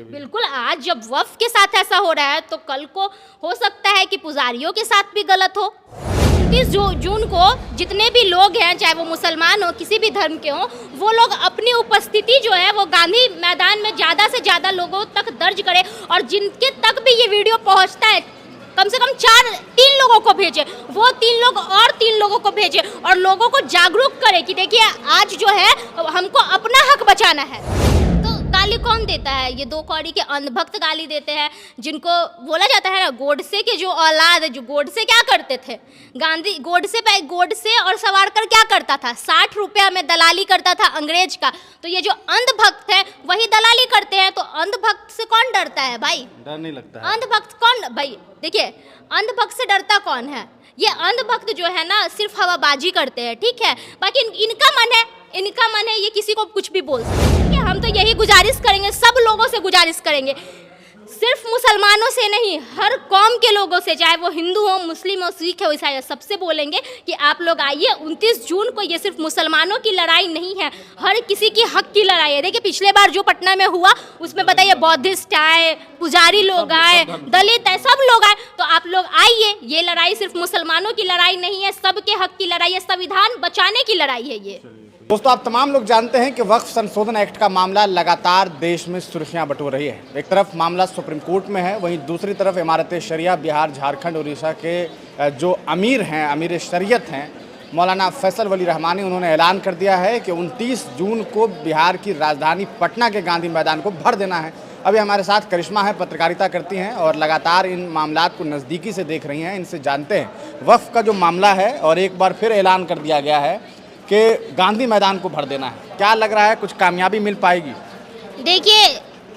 बिल्कुल, आज जब वफ़ के साथ ऐसा हो रहा है तो कल को हो सकता है कि पुजारियों के साथ भी गलत हो। 29 जून को जितने भी लोग हैं, चाहे वो मुसलमान हो, किसी भी धर्म के हों, वो लोग अपनी उपस्थिति जो है वो गांधी मैदान में ज़्यादा से ज़्यादा लोगों तक दर्ज करें, और जिनके तक भी ये वीडियो पहुंचता है कम से कम 3 लोगों को भेजें, वो 3 लोग और 3 लोगों को भेजें और लोगों को जागरूक करें कि देखिए आज जो है हमको अपना हक बचाना है। तो गाली कौन देता है? ये 2 कौड़ी के अंधभक्त गाली देते हैं, जिनको बोला जाता है ना, गोडसे के जो औलाद, जो गोडसे क्या करते थे, गोडसे और सावरकर क्या करता था, 60 रुपया में दलाली करता था अंग्रेज का। तो ये जो अंधभक्त है वही दलाली करते हैं। तो अंधभक्त से कौन डरता है भाई? डर नहीं लगता है। अंधभक्त कौन भाई? देखिए, अंधभक्त से डरता कौन है? ये अंधभक्त जो है ना सिर्फ हवाबाजी करते हैं, ठीक है। बाकी इनका मन है ये किसी को कुछ भी बोल सकते हैं। हम तो यही गुजारिश करेंगे, सब लोगों से गुजारिश करेंगे, सिर्फ मुसलमानों से नहीं, हर कौम के लोगों से, चाहे वो हिंदू हो, मुस्लिम हो, सिख हो, ईसाई हो, सबसे बोलेंगे कि आप लोग आइए 29 जून को। ये सिर्फ मुसलमानों की लड़ाई नहीं है, हर किसी की हक की लड़ाई है। देखिए पिछले बार जो पटना में हुआ उसमें बताइए, बौद्धिस्ट आए, पुजारी लोग आए, दलित आए, सब लोग आए। तो आप लोग आइए, ये लड़ाई सिर्फ मुसलमानों की लड़ाई नहीं है, सबके हक की लड़ाई है, संविधान बचाने की लड़ाई है ये। दोस्तों, आप तमाम लोग जानते हैं कि वक्फ संशोधन एक्ट का मामला लगातार देश में सुर्खियां बटोर रही है। एक तरफ मामला सुप्रीम कोर्ट में है, वहीं दूसरी तरफ इमारत शरिया बिहार, झारखंड, उड़ीसा के जो अमीर हैं, अमीर शरीयत हैं, मौलाना फैसल वली रहमानी, उन्होंने ऐलान कर दिया है कि 29 जून को बिहार की राजधानी पटना के गांधी मैदान को भर देना है। अभी हमारे साथ करिश्मा है, पत्रकारिता करती हैं और लगातार इन मामलात को नज़दीकी से देख रही हैं। इनसे जानते हैं वक्फ का जो मामला है, और एक बार फिर ऐलान कर दिया गया है कि गांधी मैदान को भर देना है। क्या लग रहा है, कुछ कामयाबी मिल पाएगी? देखिए,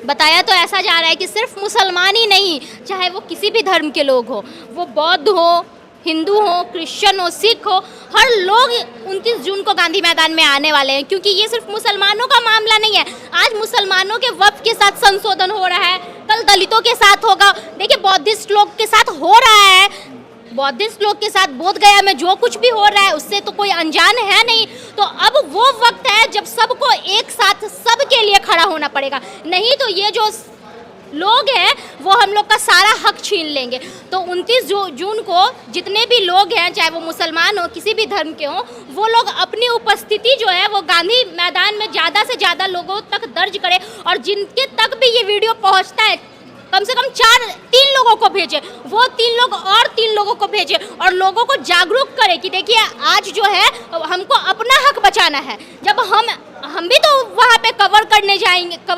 बताया तो ऐसा जा रहा है कि सिर्फ मुसलमान ही नहीं, चाहे वो किसी भी धर्म के लोग हो, वो बौद्ध हो, हिंदू हो, क्रिश्चियन हो, सिख हो, हर लोग 29 जून को गांधी मैदान में आने वाले हैं। क्योंकि ये सिर्फ मुसलमानों का मामला नहीं है। आज मुसलमानों के वक्फ के साथ संशोधन हो रहा है, कल दलितों के साथ होगा। देखिए, बौद्धिस्ट लोग के साथ हो रहा है, बौद्धिस्ट लोग के साथ बोध गया में जो कुछ भी हो रहा है उससे तो कोई अनजान है नहीं। तो अब वो वक्त है जब सबको एक साथ सबके लिए खड़ा होना पड़ेगा, नहीं तो ये जो लोग हैं वो हम लोग का सारा हक छीन लेंगे। तो 29 जून को जितने भी लोग हैं, चाहे वो मुसलमान हो, किसी भी धर्म के हों, वो लोग अपनी उपस्थिति जो है वो गांधी मैदान में ज़्यादा से ज़्यादा लोगों तक दर्ज करें, और जिनके तक भी ये वीडियो पहुँचता है कम से कम 3 लोगों को भेजें, वो 3 लोग और 3 लोगों को भेजें और लोगों को जागरूक करें कि देखिए आज जो है हमको अपना हक बचाना है। जब हम भी तो वहाँ पे कवर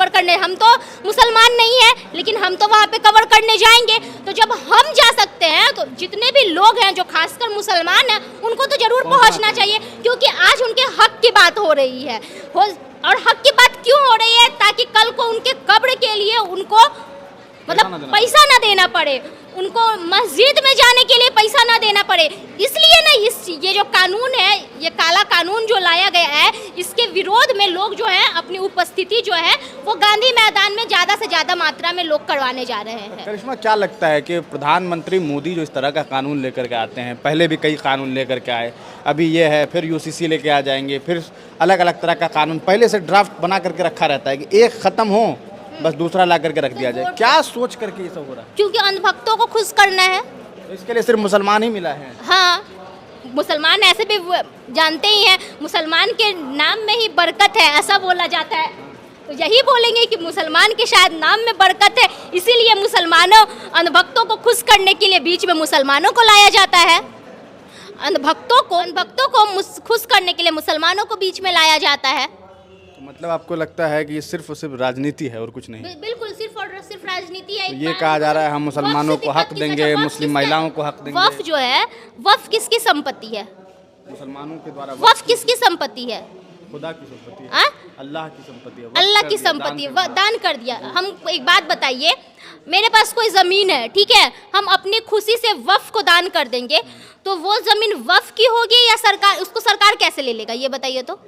करने हम तो मुसलमान नहीं है, लेकिन हम तो वहाँ पे कवर करने जाएंगे। तो जब हम जा सकते हैं तो जितने भी लोग हैं जो खासकर मुसलमान हैं उनको तो ज़रूर पहुँचना चाहिए, क्योंकि आज उनके हक की बात हो रही है। और हक की बात क्यों हो रही है? ताकि कल को उनके कब्र के लिए उनको पैसा ना देना पड़े, उनको मस्जिद में जाने के लिए पैसा ना देना पड़े। इसलिए ना ये जो कानून है, ये काला कानून जो लाया गया है, इसके विरोध में लोग जो है अपनी उपस्थिति जो है वो गांधी मैदान में ज़्यादा से ज़्यादा मात्रा में लोग करवाने जा रहे हैं। करिश्मा, क्या लगता है कि प्रधानमंत्री मोदी जो इस तरह का कानून लेकर के आते हैं, पहले भी कई कानून लेकर के आए, अभी ये है, फिर यूसीसी लेके आ जाएंगे, फिर अलग अलग तरह का कानून पहले से ड्राफ्ट बना करके रखा रहता है कि एक ख़त्म हो बस दूसरा ला करके रख दिया जाए, क्या सोच करके ये सब हो रहा है? क्योंकि अंधभक्तों को खुश करना है। तो इसके लिए सिर्फ मुसलमान ही मिला है? हाँ, मुसलमान ऐसे भी जानते ही हैं, मुसलमान के नाम में ही बरकत है, ऐसा बोला जाता है। तो यही बोलेंगे कि मुसलमान के शायद नाम में बरकत है, इसीलिए मुसलमानों अंधभक्तों को खुश करने के लिए बीच में मुसलमानों को लाया जाता है। अंधभक्तों को खुश करने के लिए मुसलमानों को बीच में लाया जाता है। मतलब आपको लगता है कि ये सिर्फ और सिर्फ राजनीति है और कुछ नहीं? बिल्कुल सिर्फ और सिर्फ राजनीति है। तो ये कहा जा रहा है हम मुसलमानों को हक देंगे, मुस्लिम महिलाओं को हक देंगे। वक्फ जो है, वक्फ किसकी संपत्ति है? मुसलमानों के द्वारा। वक्फ किसकी संपत्ति है? खुदा की संपत्ति है, अल्लाह की संपत्ति है। अल्लाह की संपत्ति है, दान कर दिया। हम एक बात बताइए, मेरे पास कोई ज़मीन है, ठीक है, हम अपनी खुशी से वक्फ को दान कर देंगे, तो वो ज़मीन वक्फ की होगी या सरकार, उसको सरकार कैसे ले लेगा ये बताइए? तो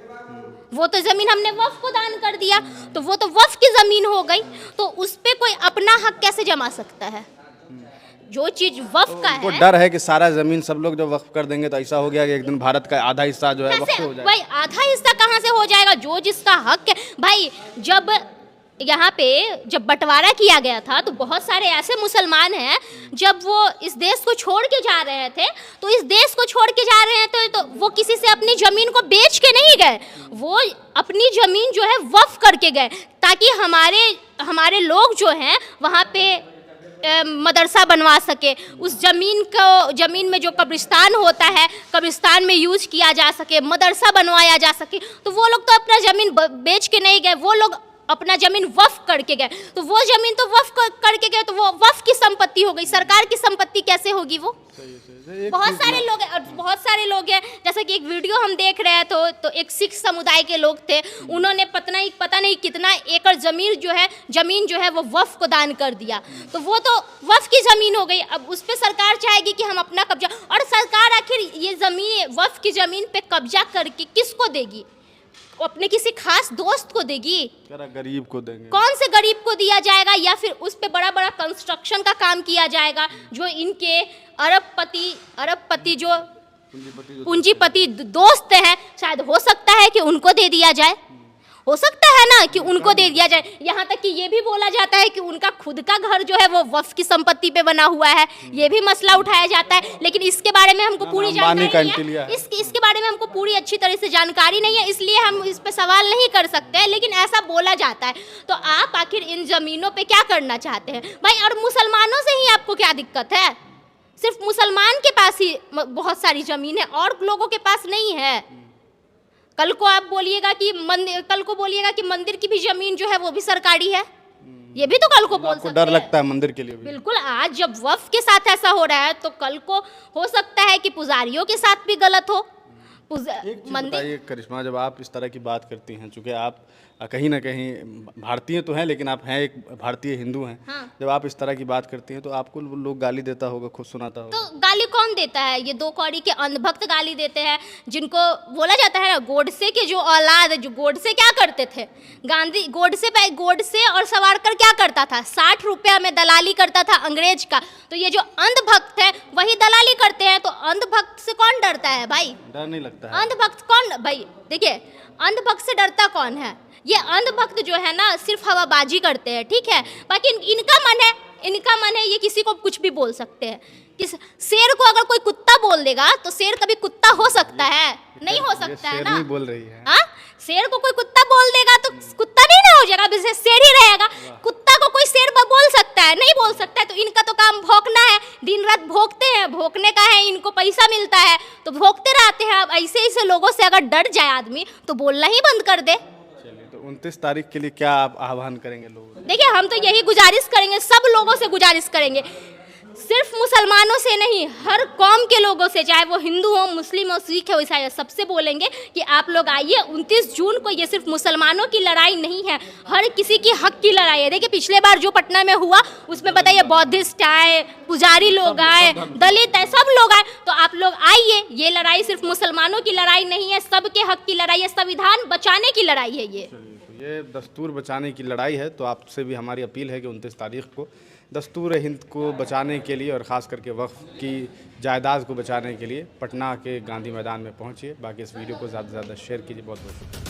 वो तो ज़मीन हमने वक्फ को दान कर दिया, तो वो तो वक्फ की ज़मीन हो गई, तो उस पे कोई अपना हक कैसे जमा सकता है? जो चीज वक्फ का है, डर है कि सारा जमीन सब लोग जो वक्फ कर देंगे तो ऐसा हो गया कि एक दिन भारत का आधा हिस्सा जो है वक्फ हो जाएगा। भाई आधा हिस्सा कहाँ से हो जाएगा? जो जिसका हक है भाई, जब यहाँ पे जब बंटवारा किया गया था तो बहुत सारे ऐसे मुसलमान हैं, जब वो इस देश को छोड़ के जा रहे थे तो इस देश को छोड़ के जा रहे थे तो वो किसी से अपनी ज़मीन को बेच के नहीं गए, वो अपनी ज़मीन जो है वक्फ करके गए, ताकि हमारे लोग जो हैं वहाँ पे मदरसा बनवा सके, उस ज़मीन में जो कब्रिस्तान होता है कब्रिस्तान में यूज किया जा सके, मदरसा बनवाया जा सके। तो वो लोग तो अपना ज़मीन बेच के नहीं गए, वो लोग अपना ज़मीन वक्फ करके गए। तो वो ज़मीन तो वक्फ करके गए तो वो वक्फ की संपत्ति हो गई, सरकार की संपत्ति कैसे होगी वो? बहुत सारे लोग हैं जैसे कि एक वीडियो हम देख रहे हैं तो एक सिख समुदाय के लोग थे, उन्होंने पता नहीं कितना एकड़ ज़मीन जो है वो वक्फ को दान कर दिया, तो वो तो वक्फ की ज़मीन हो गई। अब उस पर सरकार चाहेगी कि हम अपना कब्जा, और सरकार आखिर ये ज़मीन वक्फ की ज़मीन पे कब्जा करके किसको देगी? अपने किसी खास दोस्त को देगी? गरीब को देंगे? कौन से गरीब को दिया जाएगा? या फिर उस पे बड़ा बड़ा कंस्ट्रक्शन का काम किया जाएगा, जो इनके अरबपति जो पूंजीपति दोस्त हैं, शायद हो सकता है कि उनको दे दिया जाए, हो सकता है ना कि उनको दे दिया जाए। यहाँ तक कि ये भी बोला जाता है कि उनका खुद का घर जो है वो वक्फ की संपत्ति पे बना हुआ है, ये भी मसला उठाया जाता है। लेकिन इसके बारे में हमको पूरी जानकारी नहीं है, इसके बारे में हमको पूरी अच्छी तरह से जानकारी नहीं है, इसलिए हम इस पे सवाल नहीं कर सकते हैं, लेकिन ऐसा बोला जाता है। तो आप आखिर इन ज़मीनों पे क्या करना चाहते हैं भाई? और मुसलमानों से ही आपको क्या दिक्कत है? सिर्फ मुसलमान के पास ही बहुत सारी ज़मीन है और लोगों के पास नहीं है। कल को बोलिएगा कि मंदिर की भी ज़मीन जो है वो भी सरकारी है, ये भी तो कल को बोल सकते हैं। डर लगता है मंदिर के लिए भी? बिल्कुल, आज जब वक्फ के साथ ऐसा हो रहा है तो कल को हो सकता है कि पुजारियों के साथ भी गलत हो। बताइए करिश्मा, जब आप इस तरह की बात करती हैं, चूँकि आप कहीं ना कहीं भारतीय तो हैं लेकिन आप हैं एक भारतीय हिंदू हैं, हाँ। जब आप इस तरह की बात करती हैं तो आपको लोग गाली देता होगा, खुद सुनाता होगा? तो गाली कौन देता है? ये दो कौड़ी के अंधभक्त गाली देते हैं, जिनको बोला जाता है ना गोडसे के जो औलाद, जो गोडसे क्या करते थे, गोडसे और सावरकर क्या करता था? 60 रुपया में दलाली करता था अंग्रेज का। तो ये जो अंधभक्त है वही दलाली करते हैं, तो अंधभक्त से कौन डरता है भाई? डर नहीं लगता है? अंधभक्त कौन भाई? देखिए, अंधभक्त से डरता कौन है? ये अंधभक्त जो है ना सिर्फ हवाबाजी करते हैं, ठीक है? बाकी इनका मन है ये किसी को कुछ भी बोल सकते हैं। शेर को अगर कोई कुत्ता बोल देगा तो शेर कभी कुत्ता हो सकता है? नहीं हो सकता है ना। नहीं बोल रही है। हाँ, शेर को कोई कुत्ता बोल देगा तो कुत्ता नहीं ना हो जाएगा, शेर ही रहेगा। कुत्ता को कोई शेर बोल सकता है? नहीं बोल सकता है। तो इनका तो काम भौंकना है, दिन रात भौंकते हैं, भौंकने का है, इनको पैसा मिलता है तो भौंकते रहते हैं। अब ऐसे लोगों से अगर डर जाए आदमी तो बोलना ही बंद कर दे। 29 तारीख के लिए क्या आप आह्वान करेंगे लोगों? देखिए, हम तो यही गुजारिश करेंगे, सब लोगों से गुजारिश करेंगे, सिर्फ मुसलमानों से नहीं, हर कौम के लोगों से, चाहे वो हिंदू हो, मुस्लिम हो, सिख हो, ईसाई हो, सबसे बोलेंगे कि आप लोग आइए 29 जून को। ये सिर्फ मुसलमानों की लड़ाई नहीं है, हर किसी की हक की लड़ाई है। देखिए, पिछले बार जो पटना में हुआ उसमें बताइए बौद्धिस्ट आए, पुजारी लोग आए, दलित आए, सब लोग आए। तो आप लोग आइए, ये लड़ाई सिर्फ मुसलमानों की लड़ाई नहीं है, सबके हक की लड़ाई है, संविधान बचाने की लड़ाई है। ये दस्तूर बचाने की लड़ाई है। तो आपसे भी हमारी अपील है कि 29 तारीख को दस्तूर हिंद को बचाने के लिए और ख़ास करके वक्फ की जायदाद को बचाने के लिए पटना के गांधी मैदान में पहुंचिए। बाकी इस वीडियो को ज़्यादा से ज़्यादा शेयर कीजिए। बहुत बहुत शुक्रिया।